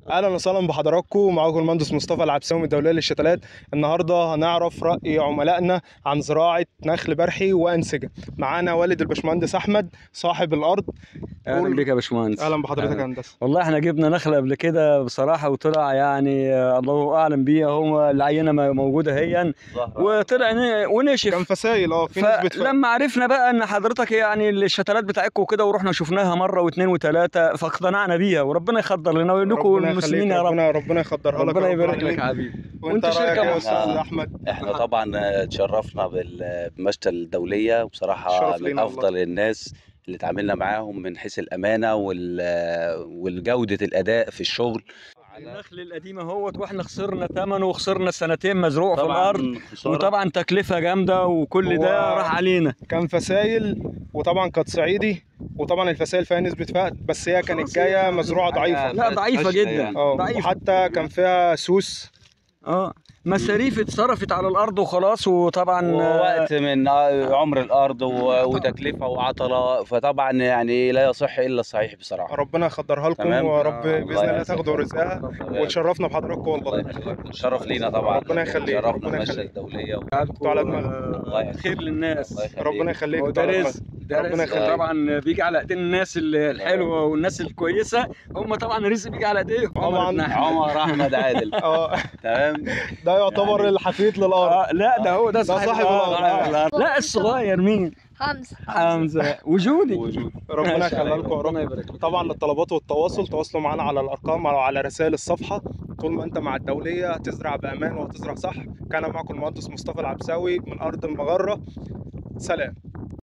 اهلا وسهلا بحضراتكم. معاكم المهندس مصطفى العبساوي من الدوليه للشتلات. النهارده هنعرف راي عملائنا عن زراعه نخل برحي وانسجه. معانا والد الباشمهندس احمد صاحب الارض. اهلا بك يا باشمهندس. اهلا بحضرتك يا هندسه. والله احنا جبنا نخله قبل كده بصراحه وطلع يعني الله اعلم بيها. هو العينه موجوده هي وطلع ونشف. كان فسايل في نسبه لما عرفنا بقى ان حضرتك يعني الشتلات بتاعتكم وكده ورحنا شفناها مره واثنين وثلاثه فاقتنعنا بيها وربنا يخضر لنا ولكم المسلمين يا رب. ربنا يخضرها لك. ربنا يبارك لك يا حبيبي. وانت شركه يا استاذ احمد. احنا طبعا اتشرفنا بالمشتل الدوليه وبصراحه من افضل الناس اللي اتعاملنا معاهم من حيث الامانه والجوده الاداء في الشغل. النخل القديم اهوت واحنا خسرنا ثمنه وخسرنا سنتين مزروع في الارض وطبعا تكلفه جامده وكل ده راح علينا. كان فسايل وطبعا كانت صعيدي وطبعا الفسائل فيها نسبه فقد، بس هي كانت جايه مزروعه ضعيفه. لا ضعيفه جدا. ضعيفه وحتى كان فيها سوس. مصاريف اتصرفت على الارض وخلاص. وطبعا وقت من عمر الارض وتكلفه وعطله، فطبعا يعني لا يصح الا الصحيح بصراحه. ربنا يخضرها لكم ورب باذن الله تاخدوا رزقها. وتشرفنا بحضراتكم والله. شرف لينا طبعا. ربنا يخليك. شرفنا المشتل الدوليه على دماغنا. خير للناس. ربنا يخليك. ده رزق. ربنا يخليك. طبعا بيجي على ايدين الناس الحلوه والناس الكويسه. هم طبعا الرزق بيجي على ايديهم. طبعا عمر احمد عادل. تمام. ده يعتبر يعني الحفيد للارض. لا ده هو ده صاحب الارض. لا الصغير مين؟ حمزه وجودي. ربنا يخليها لكم. ربنا يبارك لكم. طبعا للطلبات والتواصل تواصلوا معانا على الارقام او على رسائل الصفحه. طول ما انت مع الدوليه هتزرع بامان وهتزرع صح. كان معكم المهندس مصطفى العبساوي من ارض المغره. سلام.